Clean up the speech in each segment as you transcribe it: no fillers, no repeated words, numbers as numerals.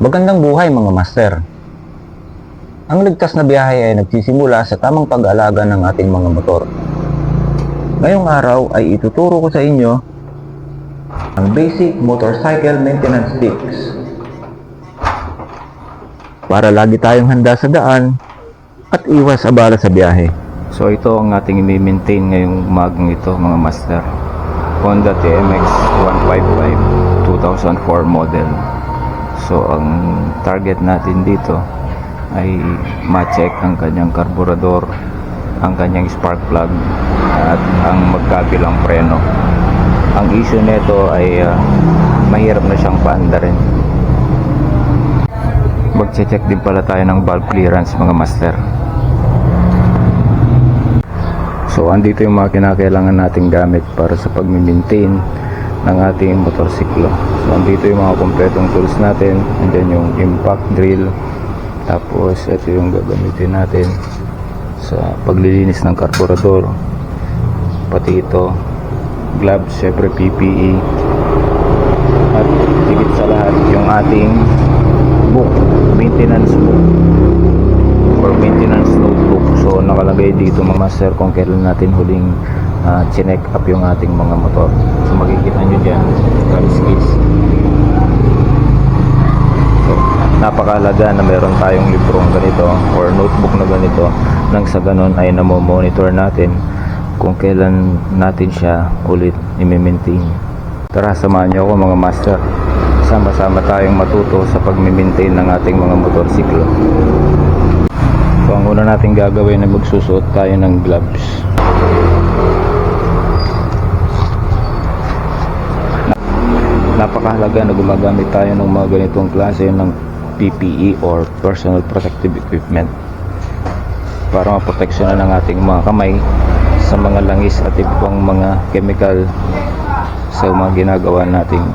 Magandang buhay mga master. Ang ligtas na biyahe ay nagsisimula sa tamang pag-aalaga ng ating mga motor. Ngayong araw ay ituturo ko sa inyo ang basic motorcycle maintenance tips para lagi tayong handa sa daan at iwas abala sa biyahe. So ito ang ating i-maintain ngayong umagang ito mga master. Honda TMX 155 2004 model. So ang target natin dito ay ma-check ang kanyang karburador, ang kanyang spark plug at ang magkabilang preno. Ang issue nito ay mahirap na siyang paandarin. Mag-check din pala tayo ng valve clearance mga master. So andito yung mga kinakailangan nating gamit para sa pag-maintain ng ating motorsiklo. So andito yung mga kompletong tools natin. Andyan yung impact drill. Tapos ito yung gagamitin natin sa paglilinis ng karburador. Pati ito, gloves, syempre PPE. At higit sa lahat yung ating book, maintenance book or maintenance notebook. So nakalagay dito mga master kung kailan natin huling chinek up yung ating mga motor. So makikita nyo dyan, skis. So napakahalaga na meron tayong librong ganito or notebook na ganito nang sa ganun ay namomonitor natin kung kailan natin siya ulit i-maintain. Tara, samahan nyo ako mga master. Sama-sama tayong matuto sa pag-maintain ng ating mga motorsiklo. So ang una natin gagawin ay magsusuot tayo ng gloves. Napakahalaga na gumagamit tayo ng mga ganitong klase ng PPE or personal protective equipment para maproteksyonan ng ating mga kamay sa mga langis at ibang mga chemical sa mga ginagawa nating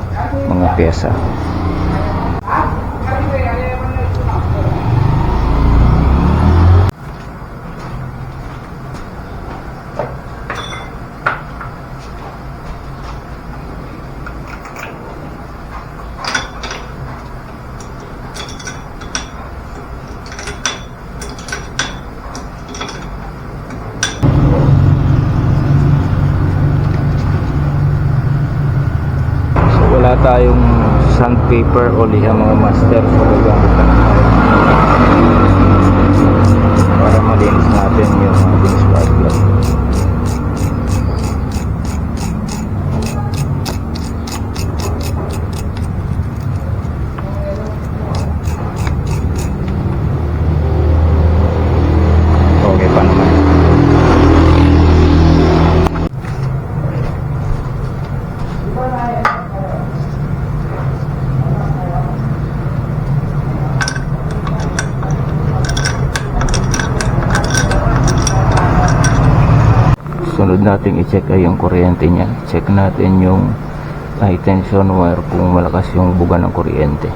mga pyesa. Wala tayong sandpaper o liha mga master, so gagamit na tayo para malinis natin yung ating spark plug. Okay pa naman. Sunod nating i-check ay yung kuryente niya. Check natin yung high tension wire kung malakas yung buga ng kuryente.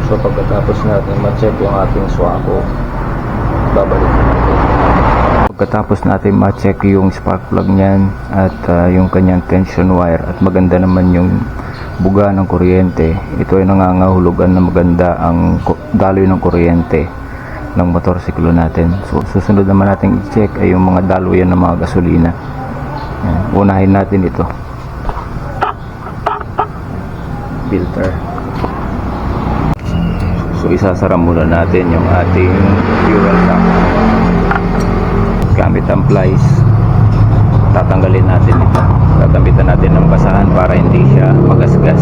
So pagkatapos natin ma-check yung ating swako, babalik natin. Pagkatapos natin ma-check yung spark plug niyan at yung kanyang tension wire at maganda naman yung buga ng kuryente, ito ay nangangahulugan na maganda ang daloy ng kuryente ng motorsiklo natin. So susunod naman natin i-check ay yung mga daloyan ng mga gasolina. Yan. Unahin natin ito, filter. So isasara muna natin yung ating fuel tank gamit ang plies. Tatanggalin natin ito, gagamitan natin ng basahan para hindi siya magasgas.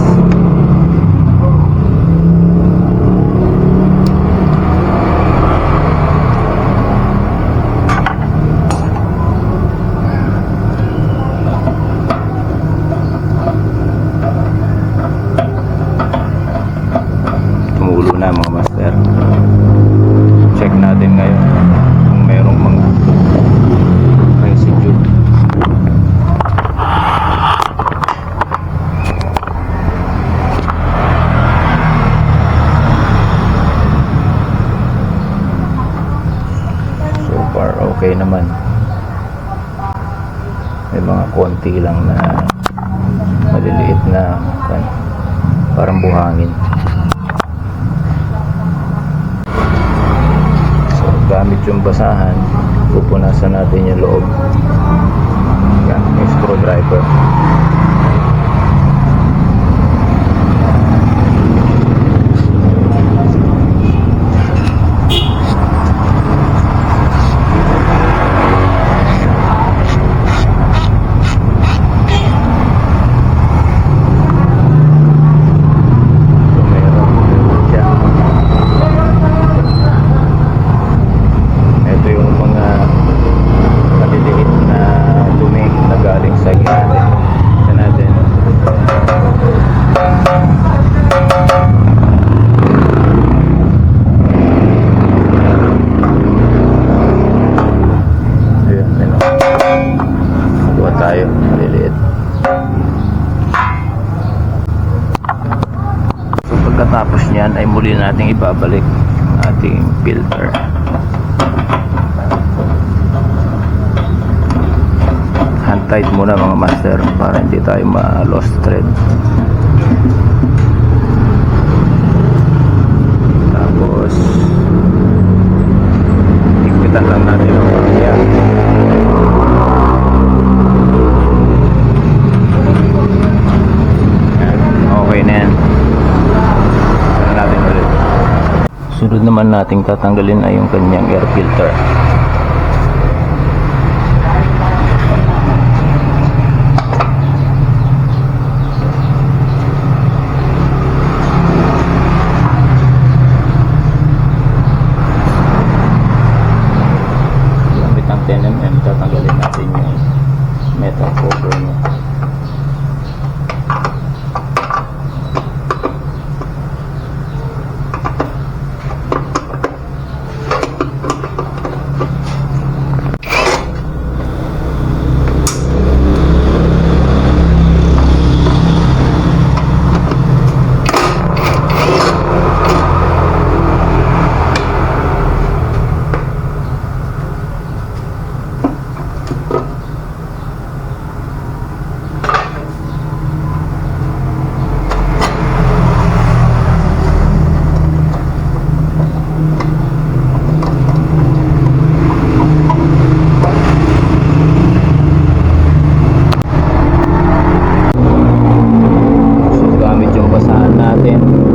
tumutulo na mga master. Check natin ngayon kung merong mga residue. So far okay naman. May mga konti lang na maliliit na parang buhangin. So gamit yung basahan, pupunasan natin yung loob. Yan, yung screwdriver. Tayo maliliit. So pagkatapos niyan ay muli nating ibabalik ating filter. Hand tight muna mga master para hindi tayo ma-lost thread. Tapos higpitan lang natin ang pangyan. Okay na yan. Natin ulit. Sunod naman nating tatanggalin ay yung kanyang air filter. Gamit ang 10mm, tatanggalin natin yung metal cover niya.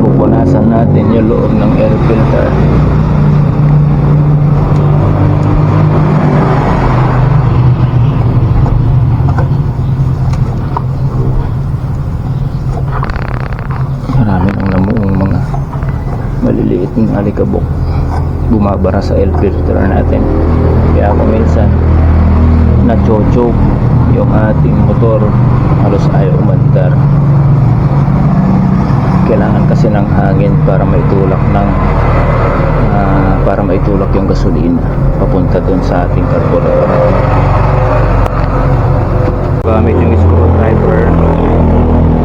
Pupunasan natin yung loob ng air filter. Marami nang namuong mga maliliit ng alikabok bumabara sa air filter natin. Kaya kung minsan na-choke yung ating motor, halos ayaw umandar. Kailangan kasi ng hangin para maitulak yung gasolina papunta dun sa ating carburetor. Gamit yung screwdriver,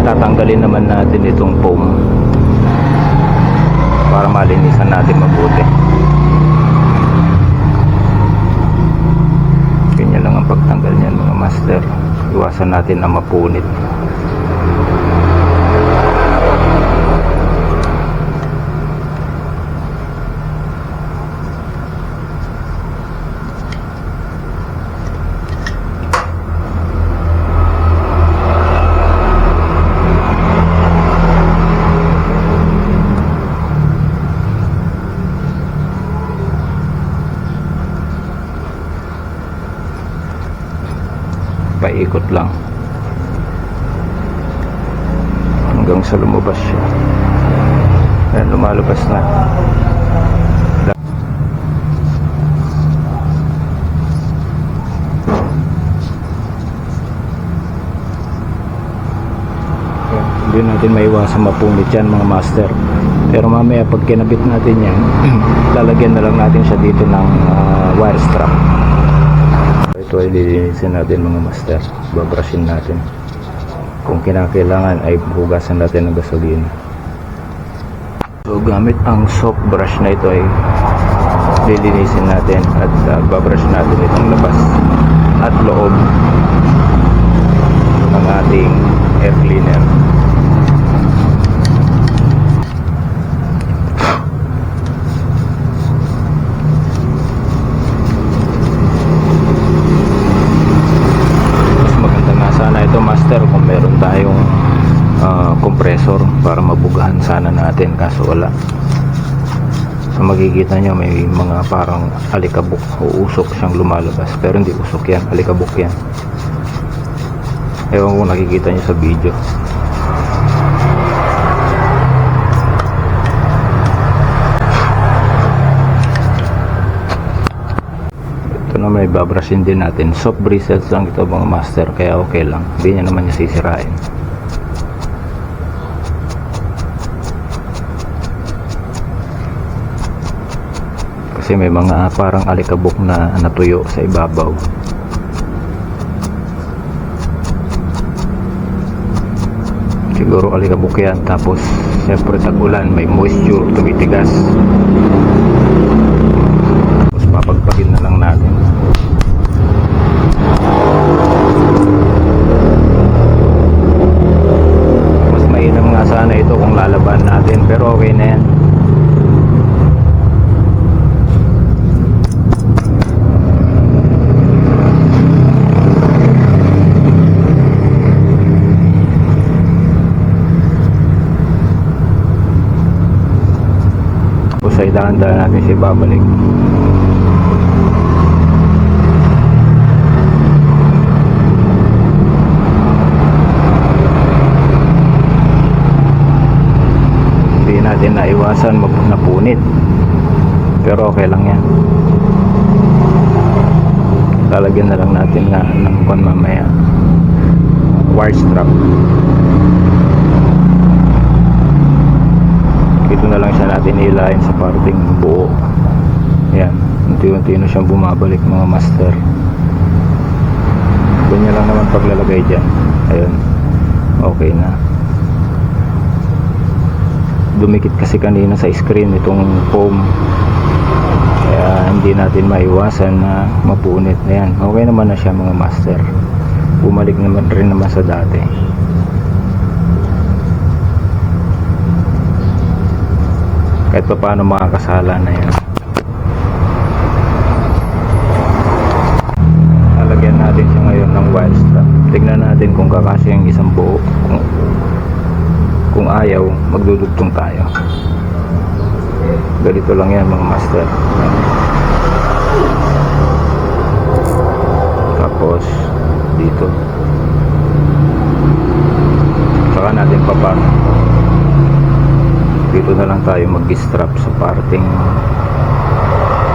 tatanggalin naman natin itong foam para malinisan natin mabuti. Ganyan lang ang pagtanggal niyan mga master. Iwasan natin na mapunit. Paikot lang hanggang sa lumabas siya. Ayan, lumalabas na. Ayan, hindi na natin maiwasan mapunit yan mga master. Pero mamaya pag kinabit natin yan lalagyan na lang natin siya dito ng wire strap. Ito ay lilinisin natin mga master, babrushin natin. Kung kinakailangan ay hugasan natin ng gasolina. So gamit ang soft brush na ito ay lilinisin natin at babrush natin itong labas at loob ng ating air cleaner. Mas maganda nga sana ito master kung meron tayong compressor para mabugahan sana natin, kaso wala. So makikita nyo may mga parang alikabok o usok siyang lumalabas, pero hindi usok yan, alikabok yan. Ewan kung nakikita nyo sa video. Ito na may babrushin din natin. Soft bristles lang ito mga master, kaya okay lang, hindi niya naman niya sisirain. Kasi may mga parang alikabok na natuyo sa ibabaw. Siguro alikabok yan, tapos siyempre tag-ulan, may moisture, tumitigas. Tapos papagpagin na lang natin. Mas mainam nga sana ito kung lalaban natin, pero okay na yan. Tapos ay dahan-dahan natin siya babalik. Hindi natin naiwasan napunit, pero okay lang yan. Lalagyan na lang natin nga ng mamaya wire strap. Dito na lang siya natin ilayin sa parting buo. Yan, unti-unti na siyang bumabalik mga master. Ganyan lang naman paglalagay dyan. Ayun, okay na. Dumikit kasi kanina sa screen itong foam, kaya hindi natin maiwasan na mapunit na yan. Okay naman na siya mga master, bumalik naman rin naman sa dati. Kahit pa paano makakasala na yan. Lalagyan natin siya ngayon ng wire strap. Tignan natin kung kakasya yung isang buo. Kung ayaw, magdudugtong tayo. Ganito lang yan mga master. Tapos dito saka natin papasok. Dito na lang tayo mag-strap sa parting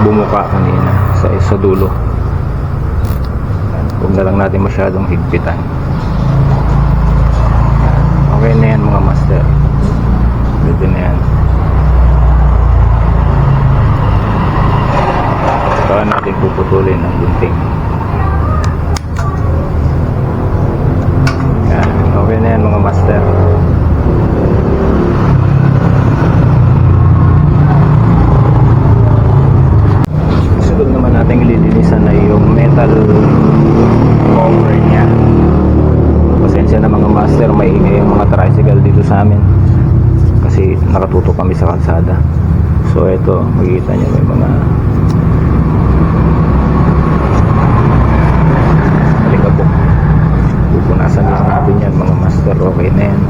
bumuka kanina sa dulo. Huwag na lang natin masyadong higpitan. Okay na yan mga master. Dito na yan. Saka natin puputulin ang gunting. Yan. Okay na yan mga master. Naman natin ililinisan na yung metal cover niya. Pasensya na mga master, maingay yung mga tricycle dito sa amin kasi nakatutok kami sa kalsada. So ito, makikita nyo may mga alikabok. Pupunasan lang natin yan mga master. Okay na yan.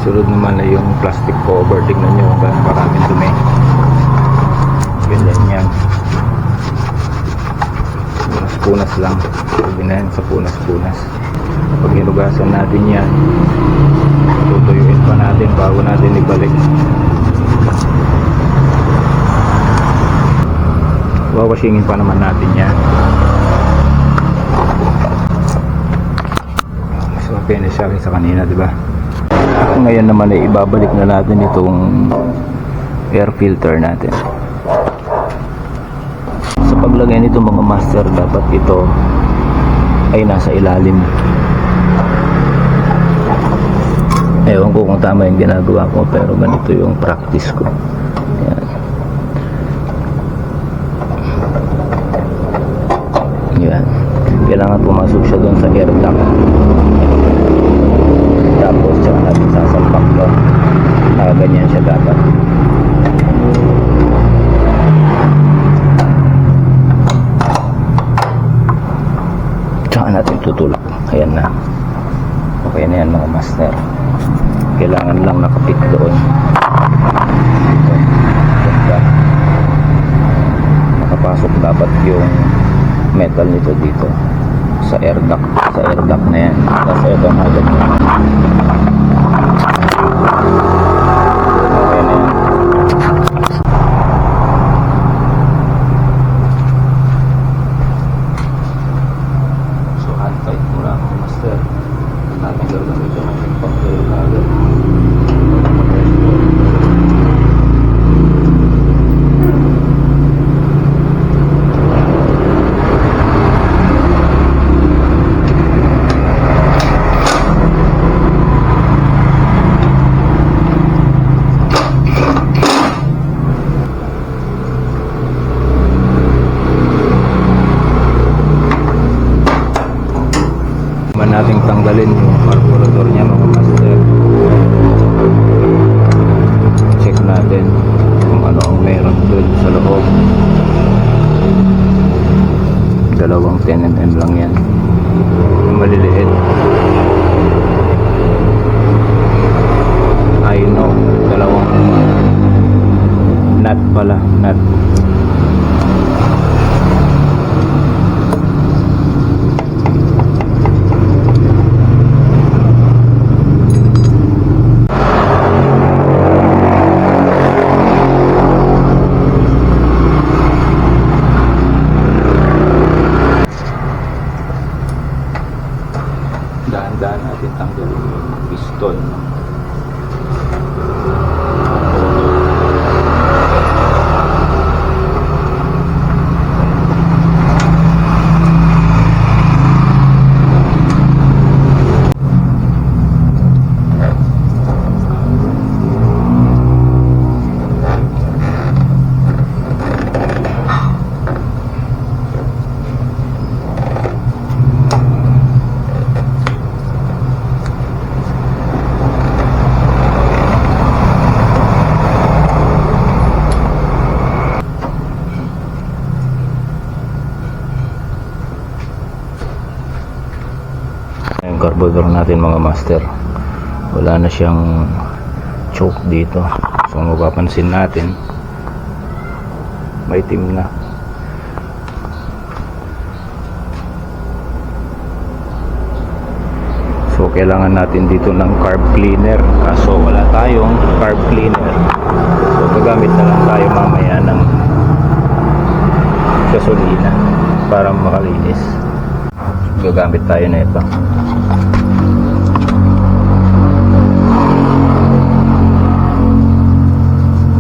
Sunod naman na yung plastic cover. Tignan nyo kung gaano maraming dumi. Ganyan yan. Punas-punas lang. Sabi na yan sa punas-punas. Pag hinugasan natin yan, tutuyuin pa natin bago natin ibalik. Wawashingin pa naman natin yan. nakapenis siya sa kanina, di ba? Ngayon naman ay ibabalik na natin itong air filter natin. Sa paglagay nito mga master, dapat ito ay nasa ilalim. Ewan ko kung tama yung ginagawa ko, pero ganito yung practice ko. Yan. Yan. Kailangan pumasok siya doon sa air duct. Tapos tsaka natin sasalpak doon. Nakaganyan siya dapat. Tsaka natin tutulak. Ayan na. Okay na yan mga master. Kailangan lang nakapit doon. Nakapasok dapat yung metal nito dito sa air duct. Sa air duct na yan. Tapos ito na ganyan. Okay na yan. So hand tight muna ako master. Natanggal na ito ng impact drill agad. Nating tanggalin yung carburetor niya mga master. Check natin kung ano ang meron dun sa loob. 2 10mm lang yan, maliliit. I know, 2 nut pala, nut. Dahan-dahan natin tanggalin yung piston. Yung carburetor natin mga master, wala na siyang choke dito. So mapapansin natin may itim na. So kailangan natin dito ng carb cleaner, kaso wala tayong carb cleaner. So gagamit na lang tayo mamaya ng gasolina para makalinis. Gagamit tayo na ito.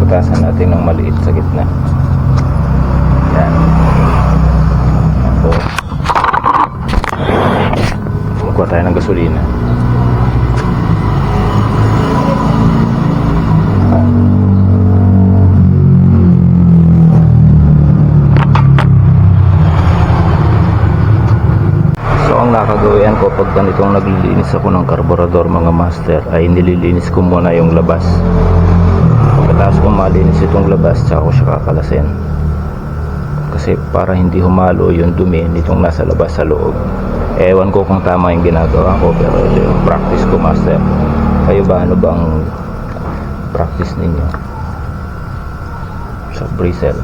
Butasan natin ng maliit sa gitna. Yan. Tapos kuha tayo ng gasolina. Nakagawian ko pag ganitong naglilinis ako ng carburetor mga master, ay nililinis ko muna yung labas. Pagkatapos kong malinis itong labas, tsaka ko siya kakalasin, kasi para hindi humalo yung dumi nitong nasa labas sa loob. Ewan ko kung tama yung ginagawa ko, pero ito yung practice ko master. Kayo ba, ano bang practice ninyo sa bristle?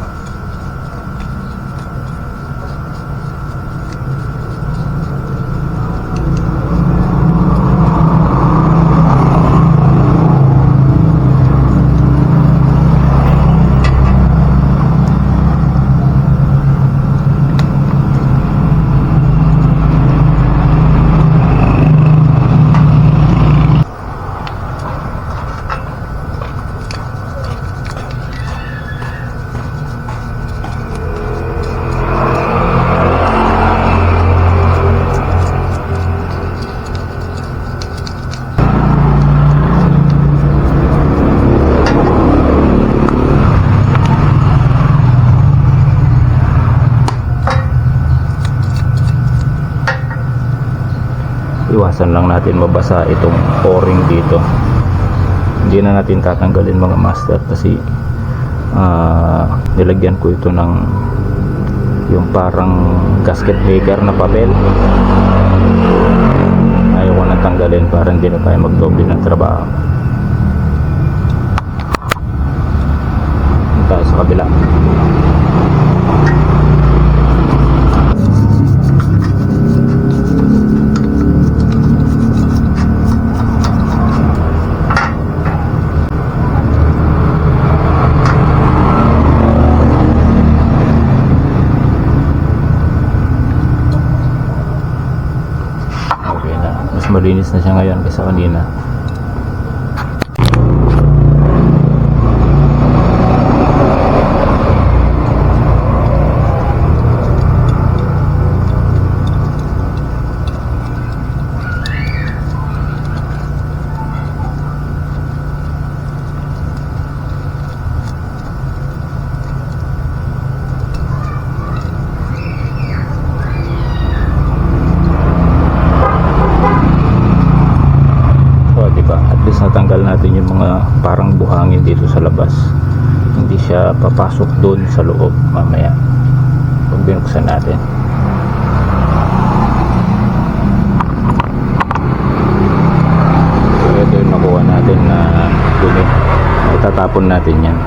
iwasan lang natin mabasa itong o-ring dito. Hindi na natin tatanggalin mga master kasi nilagyan ko ito ng yung parang gasket maker na papel. Ayaw ko na tanggalin para hindi na tayo magdoble ng trabaho. Tayo sa kabila. Malinis na siya ngayon kaysa kanina. Natanggal natin yung mga parang buhangin dito sa labas, hindi siya papasok doon sa loob mamaya pag binuksan natin. So ito yung nakuha natin na dumi, itatapon natin yan.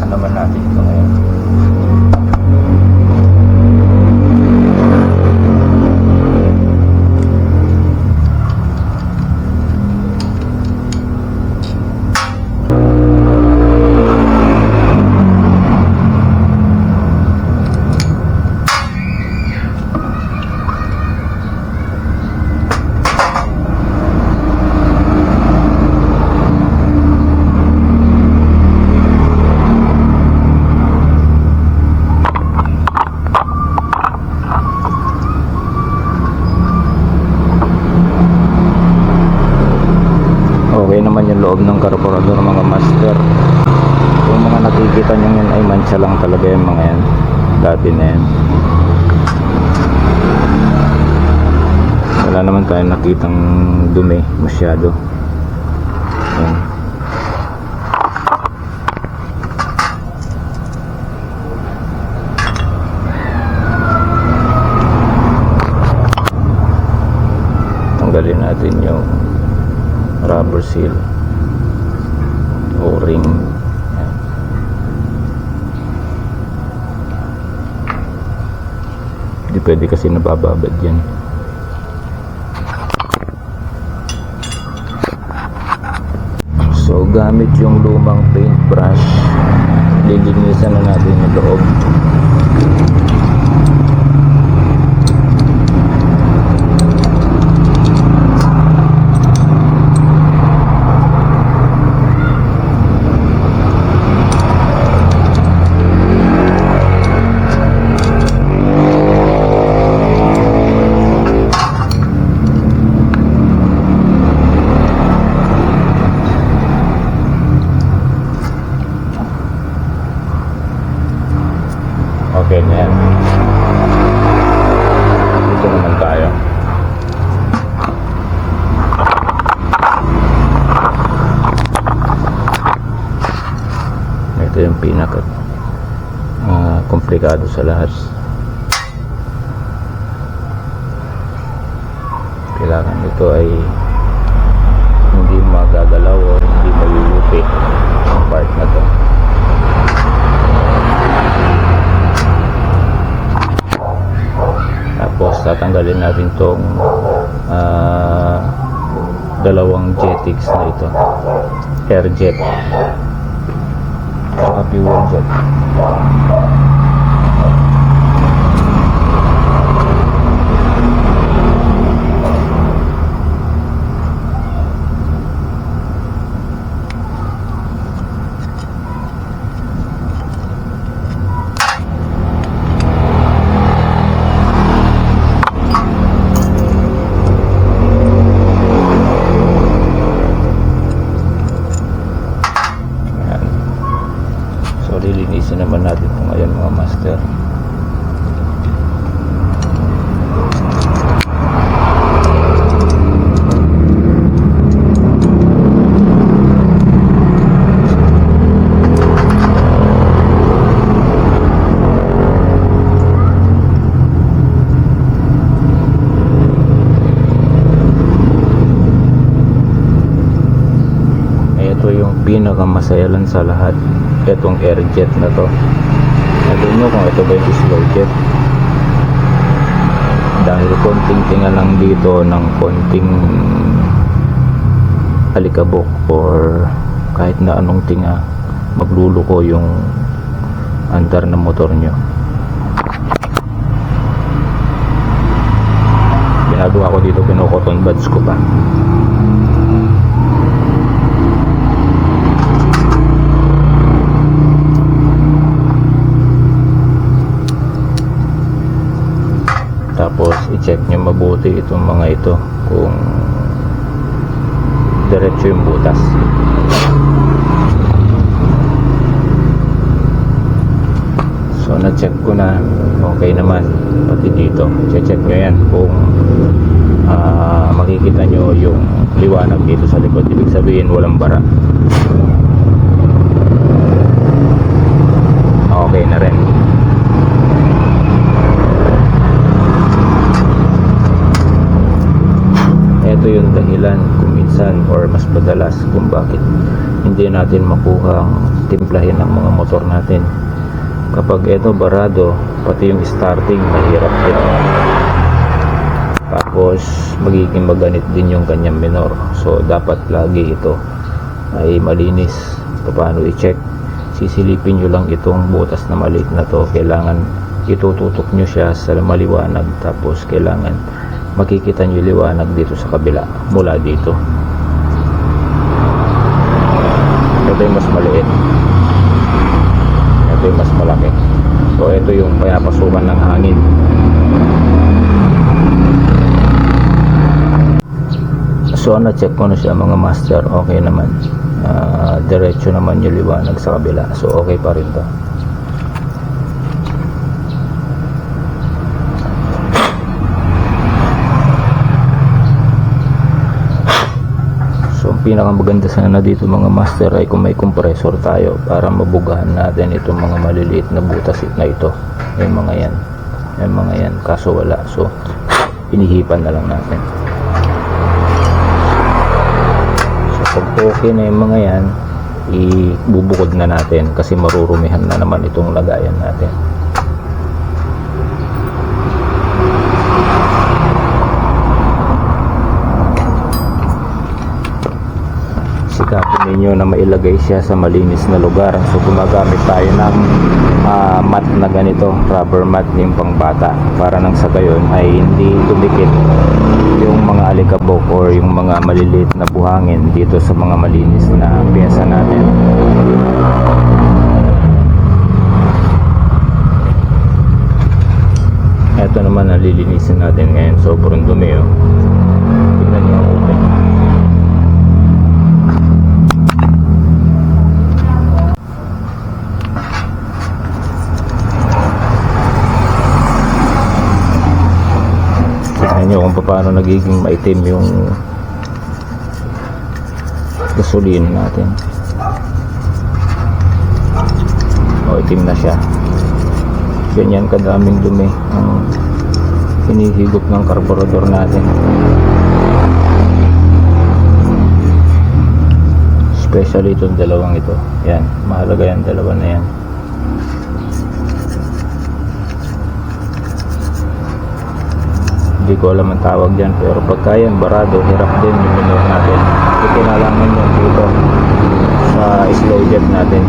Naman natin ito ngayon. Okay naman yung loob ng karburador mga master. Yung mga nakikita nyo yun ay mancha lang talaga yung mga yan, dati na yan. Wala naman tayo nakitang dumi masyado. Yan. Tanggalin natin yung rubber seal o-ring. Hindi pwede kasi nabababad yan. So gamit yung lumang paintbrush, lilinisan na natin yung loob. Okay na yan. Dito naman tayo. Ito yung pinaka komplikado sa lahat. Kailangan ito ay hindi magagalaw o hindi mayuyupi ang part na to. Tapos tatanggalin natin tong dalawang jetix na ito, air jet at fuel jet. ito yung pinakamasaya lang sa lahat, itong air jet na to. Alam nyo kung ito ba yung slow jet, dahil konting tinga lang dito ng konting alikabok or kahit na anong tinga, magluluko yung andar ng motor nyo. Ginagawa ko dito, kinukoton buds ko pa. Tapos i-check nyo mabuti itong mga ito kung diretso yung butas. So na-check ko na, okay naman. Pati dito, check nyo yan kung makikita nyo yung liwanag dito sa likod, ibig sabihin walang bara. Okay na rin. Ito yung dahilan kung minsan or mas madalas kung bakit hindi natin makuha ang timplahin ng mga motor natin. Kapag ito barado, pati yung starting mahirap din. Tapos magiging maganit din yung kanyang minor. So dapat lagi ito ay malinis. Paano i-check? Sisilipin nyo lang itong butas na maliit na to. Kailangan itututok nyo siya sa maliwanag. Tapos kailangan makikita nyo liwanag dito sa kabila mula dito. Ito yung mas maliit, ito yung mas malaki. So ito yung pinapasukan ng hangin. So na-check ko na siya mga master, okay naman. Diretso naman yung liwanag sa kabila, so okay pa rin to. Pinakamaganda sana dito mga master ay kung may compressor tayo para mabugahan natin itong mga maliliit na butas na ito. Yung mga yan, kaso wala, so pinihipan na lang natin. So pag okay na yung mga yan, ibubukod na natin kasi marurumihan na naman itong lagayan natin. Sikapin ninyo na mailagay siya sa malinis na lugar. So gumagamit tayo ng mat na ganito, rubber mat yung pangbata, para nang sa gayon ay hindi dumikit yung mga alikabok or yung mga maliliit na buhangin dito sa mga malinis na piyesa natin. Ito naman ang lilinisin natin ngayon. Sobrang dumi, oh. Tingnan nyo ang ute. Nyo kung paano nagiging maitim yung gasolina natin. O, itim na siya. Ganyan kadaming dumi ang hinihigop ng karburador natin, especially itong dalawang ito. Yan, mahalaga yan, dalawa na yan. Hindi ko alam ang tawag dyan, pero pagka yan barado, hirap din yung minor natin. Ito na lang yan dito sa slow jet natin.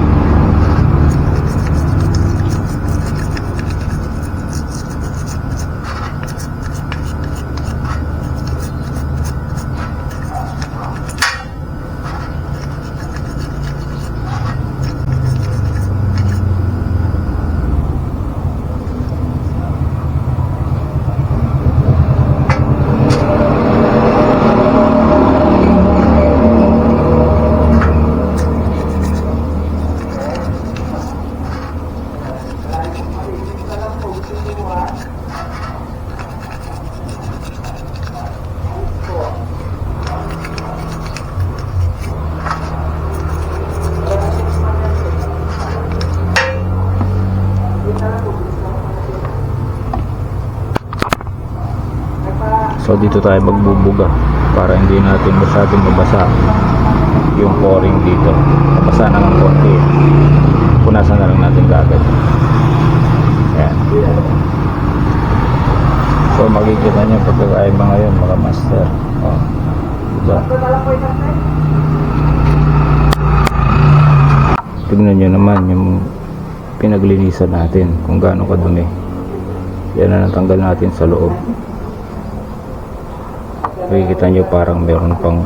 So dito tayo magbubuga para hindi natin masyadong mabasa yung pouring dito. Napasa na ng konti. Punasan na lang natin kaagad. Ayan. So makikita nyo pagkakaiba ngayon mga master. Oh, diba? Tignan nyo naman yung pinaglinisan natin kung gaano kadumi. Yan na natanggal natin sa loob. Makikita nyo parang meron pang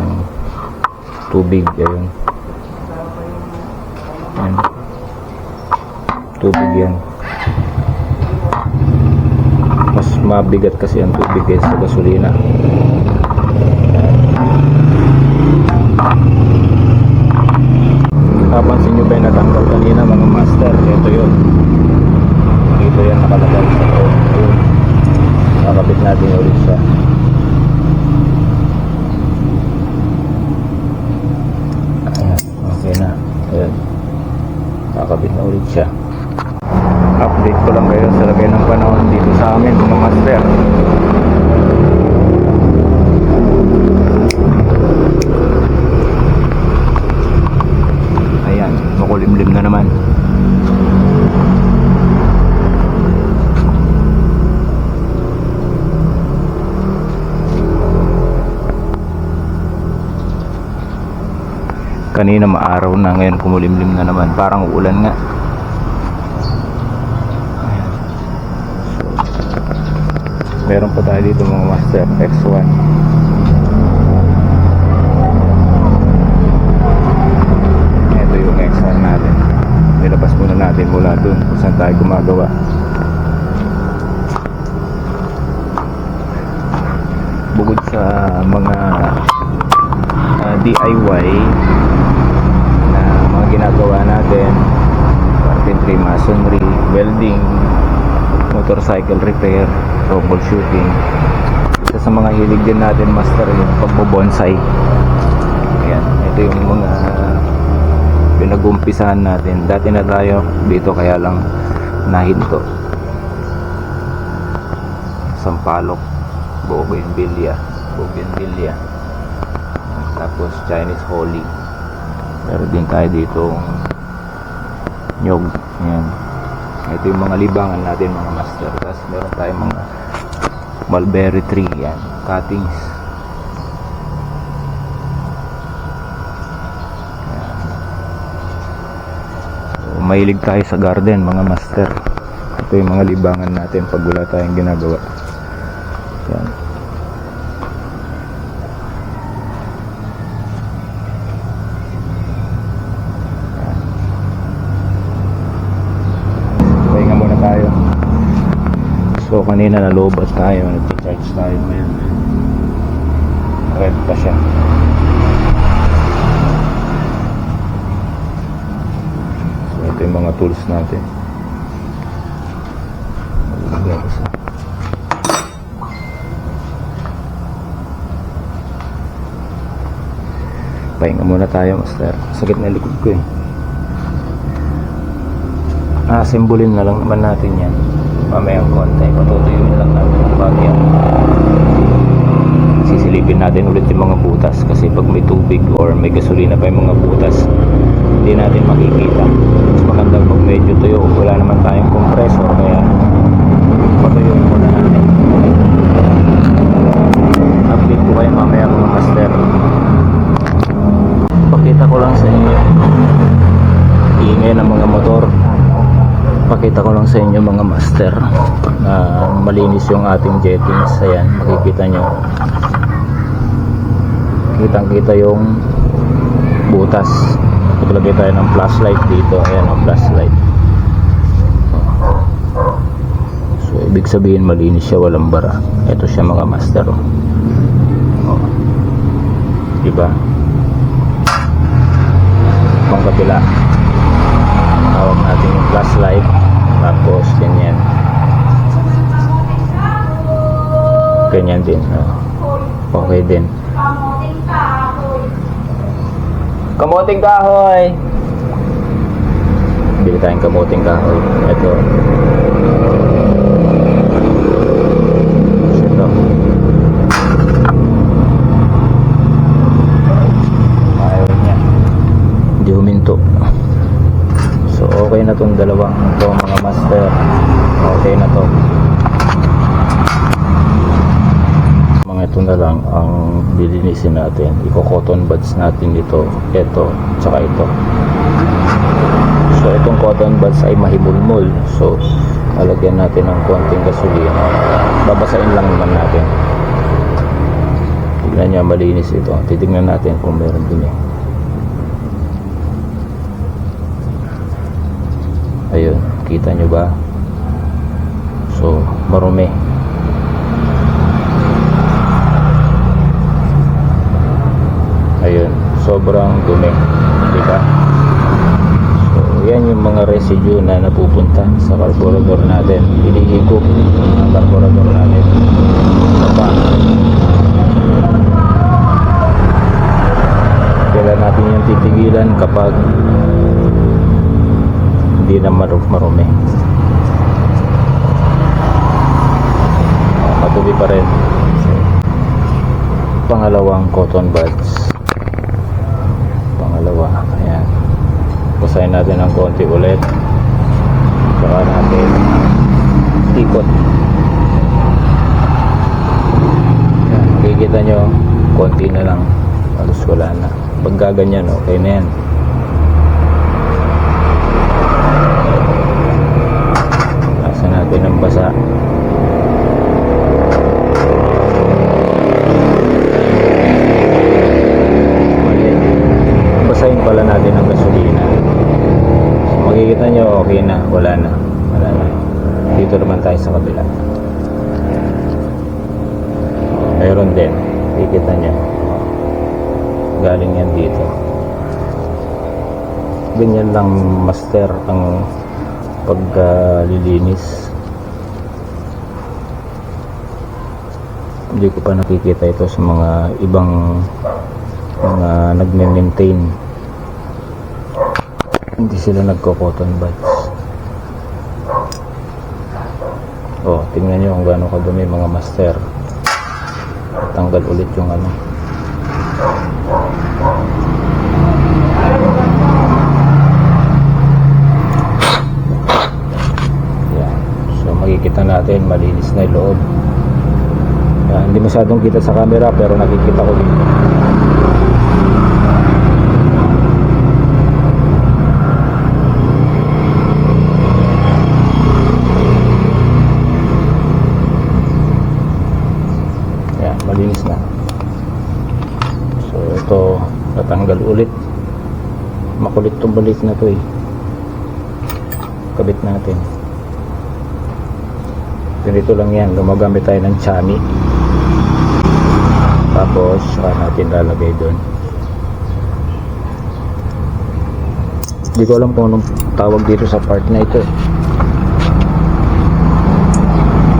tubig. Ayun. Ayan. Tubig yan. Mas mabigat kasi ang tubig kaysa sa gasolina. Napansin nyo ba yung natanggal kanina mga master? Ito yun. Dito yan nakalagay sa loob. Ayun. Nakakabit natin ulit siya. Ayan. Okay na. Ayan. Nakakabit na ulit siya. Update ko lang kayo sa lagay ng panahon dito sa amin mga master. Ayan, makulimlim na naman. Kanina maaraw na, ngayon kumulimlim na naman, parang uulan nga. Meron pa tayo dito mga master, X1. Ito yung X1 natin. Nilabas muna natin mula dun kung saan tayo gumagawa. Bukod sa mga DIY na mga ginagawa natin, carpentry, masonry, welding, motorcycle repair, troubleshooting, isa sa mga hilig din natin master yung pagbobonsai. Ayan, ito yung mga pinag-umpisahan natin. Dati na tayo dito kaya lang nahinto. Sampalok, bougainvillea, tapos Chinese holly. Meron din tayo dito nyog. Ayan, ito yung mga libangan natin mga master. Tapos meron tayong mga mulberry tree, yan, cuttings. Yan. So, mahilig tayo sa garden mga master. Ito yung mga libangan natin pag wala tayong ginagawa. Yan. So kanina nalobat tayo, nag-charge tayo ngayon. Red pa siya. So ito yung mga tools natin. Pahinga muna tayo master. Sakit na likod ko eh. Simbolin na lang naman natin yan. Mamayang konti, patutuyuin lang natin ang bagay. Sisilipin natin ulit yung mga butas kasi pag may tubig or may gasolina pa yung mga butas, hindi natin makikita. Mas magandang pag medyo tuyo, wala naman tayong compressor, kaya patuyuin muna natin. Update ko kayo mamaya mga master. Pakita ko lang sa inyo ingay ng mga motor. Pakita ko lang sa inyo mga master na malinis yung ating jettings. Ayan, makikita nyo, kitang kita yung butas. Naglagay tayo ng flashlight dito. Ayan ang flashlight. So ibig sabihin malinis siya, walang bara. Ito siya mga master. Diba? Pang kabila, tawag natin yung flashlight, tapos ganyan din. Okay din. Kamuting kahoy, bili tayong kamuting kahoy. Ito ayaw niya. huminto. So okay na tong dalawang to mga master, okay na to. Mga ito na lang ang lilinisin natin. Iko-cotton buds natin ito, ito, tsaka ito. So itong cotton buds ay mahimulmul, so lalagyan natin ng konting gasolina, babasain lang naman natin. Tignan nyo, malinis ito. Titignan natin kung meron dumi. Ayun, kita nyo ba? So marumi. Ayun, sobrang dumi, diba? So yan yung mga residue na napupunta sa carburetor natin. Hinihigop ang carburetor natin. Diba? Kailan natin yung titigilan kapag hindi na marumi. Matuloy pa rin. Pangalawang cotton buds. Pangalawa, ayan. Basahin natin ng konti ulit. Saka natin ikot. Ayan, makikita nyo, konti na lang. Halos wala na. Pag gaganyan, okay na yan. Nasa natin ang basa. Basahin pala natin ang gasolina. So, makikita nyo, okay na. Wala na. Wala na. Dito naman tayo sa kabila. Mayroon din. Makikita nyo. Galing yan dito. Ganyan lang master ang paglilinis. Hindi ko pa nakikita ito sa mga ibang mga nagme-maintain. Hindi sila nagko-cotton buds. Oh, tingnan nyo kung gaano kadumi mga master. Tanggal ulit yung ano. Yan. So makikita natin malinis na yung loob. Yan. Hindi masyadong kita sa camera pero nakikita ko dito. Yan, malinis na. So ito natanggal ulit. Makulit tong balik na to eh. Kabit natin. Ganito lang yan. Gumagamit tayo ng chami. Tapos natin lalagay doon. Hindi ko alam kung anong tawag dito sa part na ito.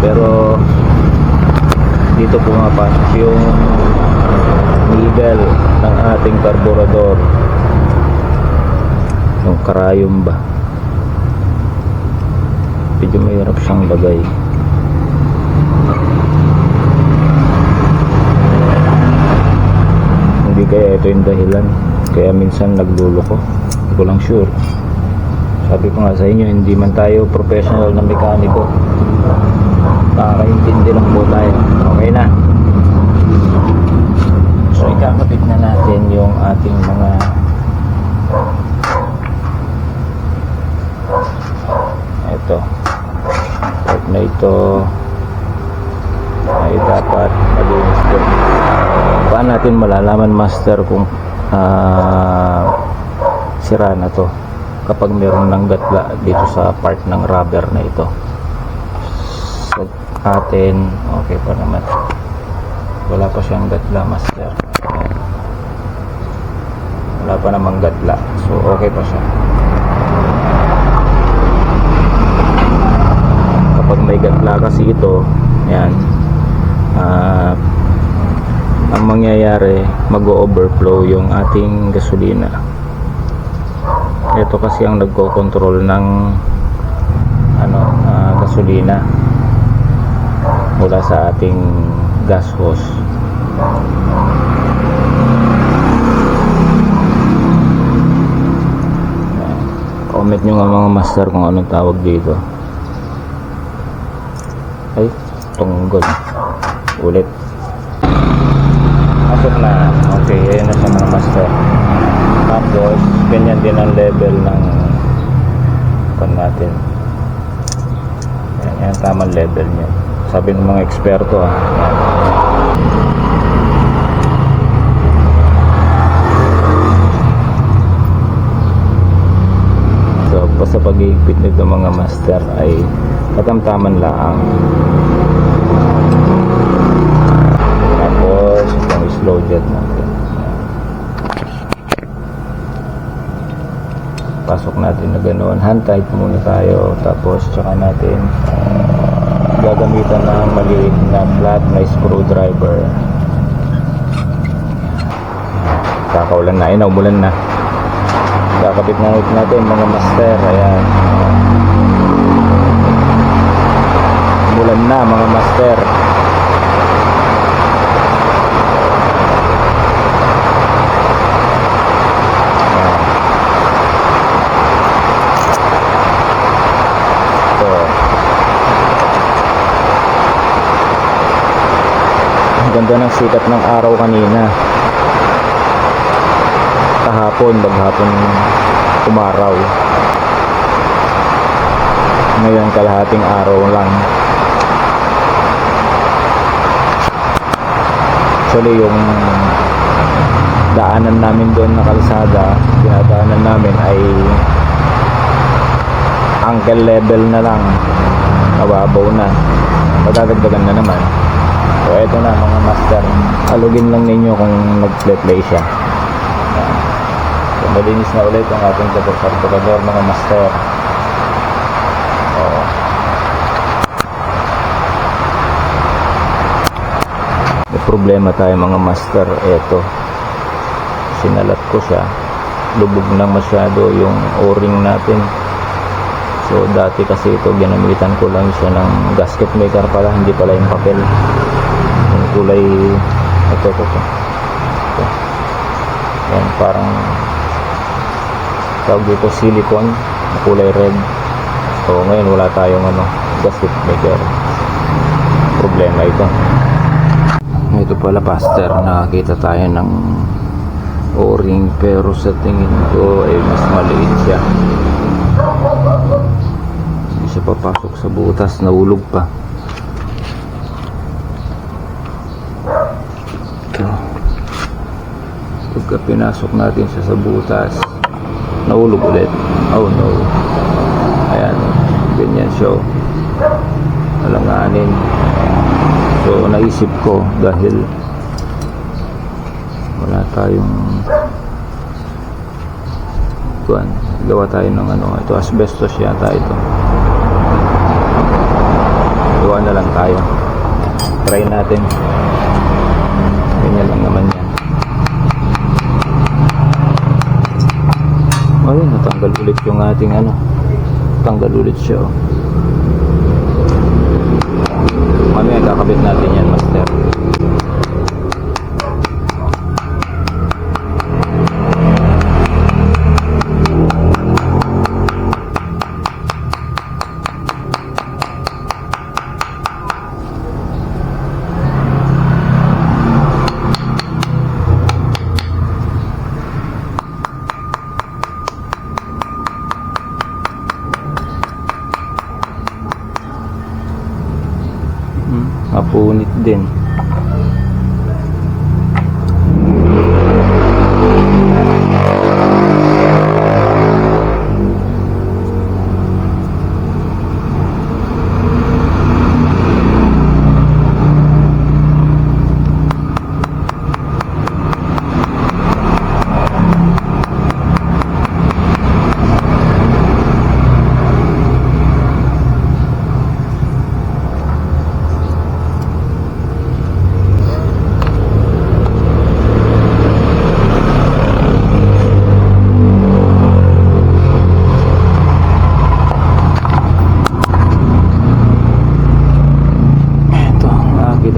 Pero dito pumapasok yung needle ng ating carburetor. Yung karayom ba. Medyo mahirap siyang lagay. Hindi kaya ito yung dahilan. Kaya minsan nagluloko. Hindi ko lang sure. Sabi ko nga sa inyo, hindi man tayo professional na mekaniko. Nakakaintindi lang po tayo. Okay na. So ikakabit na natin yung ating mga ito part na ito ay dapat malinis din. Paano natin malalaman master kung sira na to kapag meron ng gatla dito sa part ng rubber na ito? So atin okay pa naman, wala pa siyang gatla master. Ayan. Wala pa namang gatla, so okay pa siya. Kapag may gatla kasi ito, yan, ang mangyayari, mag-overflow yung ating gasolina. Ito kasi ang nagko-control ng gasolina mula sa ating gas hose. Comment nyo nga mga master kung anong tawag dito. Ay, tunggol. Ulit. Pasok na. Okay, ayan na siya mga master. Tapos, ganyan din ang level ng pan natin. Ayan, yan tamang level niya. Sabi ng mga eksperto ha. So, sa pag-iipit nito mga master ay katamtaman lang. Tapos, itong slow jet natin. Pasok natin na ganoon. Hand tight muna tayo. Tapos, tsaka natin gagamitan ng maliit na flat na screwdriver. Kakaulan na. Umulan na. Kakabit na natin mga master. Ayan. Umulan na mga master. Ganda ng sikat ng araw kanina, kahapon, maghapon umaraw. Ngayon kalahating araw lang. Actually yung daanan namin doon na kalsada, dinadaanan namin ay ankle level na lang, mababaw na, madadagdagan na naman. So eto na mga master, alugin lang ninyo kung nag-play siya. So malinis na ulit ang ating carburetor mga master. May problema tayo mga master. Eto, sinalat ko siya, lubog lang masyado yung o-ring natin. So dati kasi ito ginamitan ko lang siya ng gasket maker pala, hindi pala yung papel. Yung kulay ito. Yan, parang tawag dito silicone, kulay red. So ngayon wala tayong gasket maker. Problema ito. Ito pala master, nakakita tayo ng o-ring pero sa tingin ko ay mas maliit siya. Hindi siya papasok sa butas, nahulog pa. Ito, pagka pinasok natin siya sa butas, nahulog ulit. Oh no. Ayan, ganyan siya. Alanganin. So naisip ko dahil wala tayong gawa tayo ng ito, asbestos yata ito. Gawa na lang tayo. Try natin. Ganyan lang naman yan. Ayun, natanggal ulit yung ating tanggal ulit siya. Mamaya kakabit natin yan master. Mapunit din.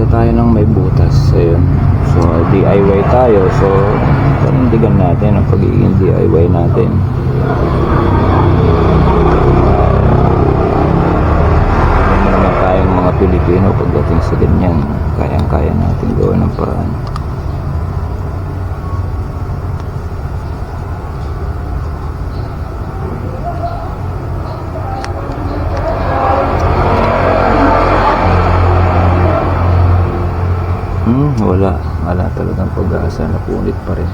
Tayo ng may butas. Ayun. So DIY tayo. So panindigan natin ang pagiging DIY natin. Pilipino pagdating sa ganyan. Kayang-kaya natin gawa ng paraan. Wala talagang pag-asa, napunit pa rin.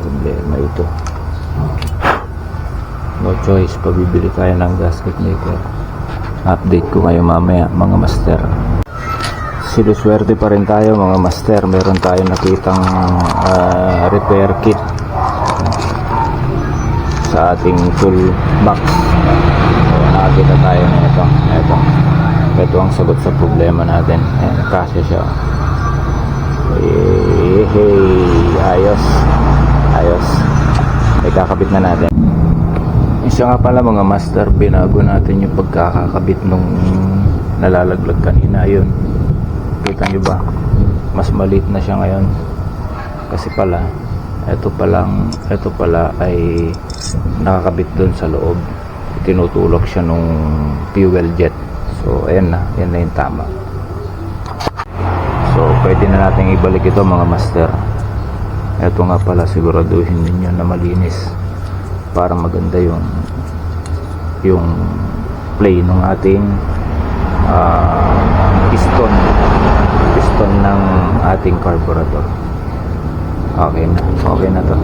Problema ito. No choice, pabibili tayo ng gasket maker. Update ko kayo mamaya mga master. Siluswerte pa rin tayo mga master. Meron tayo nakitang repair kit sa ating toolbox. So, nakakita tayo na ito ang sagot sa problema natin. Ayan, kasya siya. Ayos. May kakabit na natin. Isa nga pala mga master, binago natin yung pagkakakabit nung nalalaglag kanina. Yun, kita nyo ba? Mas maliit na siya ngayon. Kasi pala ito pala ay nakakabit doon sa loob. Tinutulak siya nung fuel jet. So ayan na yung tama. So pwede na natin ibalik ito mga master. Ito nga pala, siguraduhin ninyo na malinis para maganda yung play ng ating piston ng ating carburetor. Okay na to.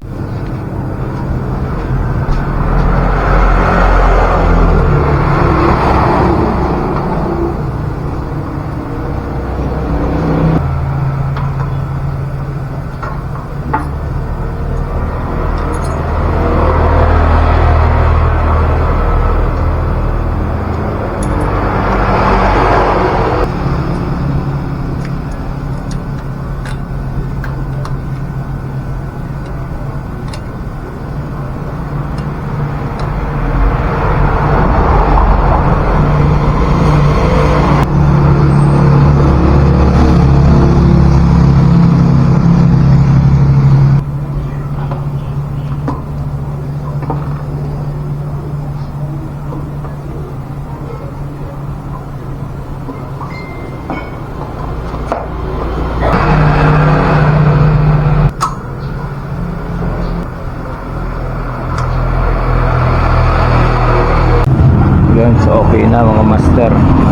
So okay na mga master,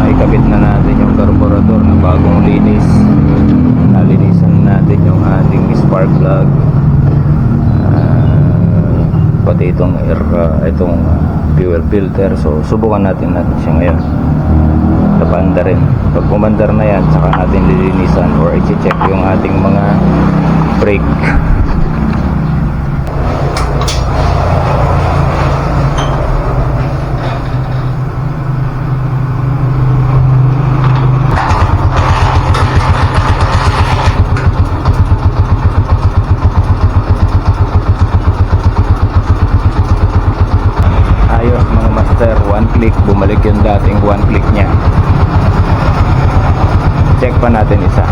ikabit na natin yung carburetor na bagong linis. Nalinisan natin yung ating spark plug, pati itong fuel filter. So subukan natin siya ngayon. Napanda rin. Pag pumandar na yan, saka natin lilinisan or i-check yung ating mga brake. One click, bumalik yung dating one click nya. Check pa natin isa.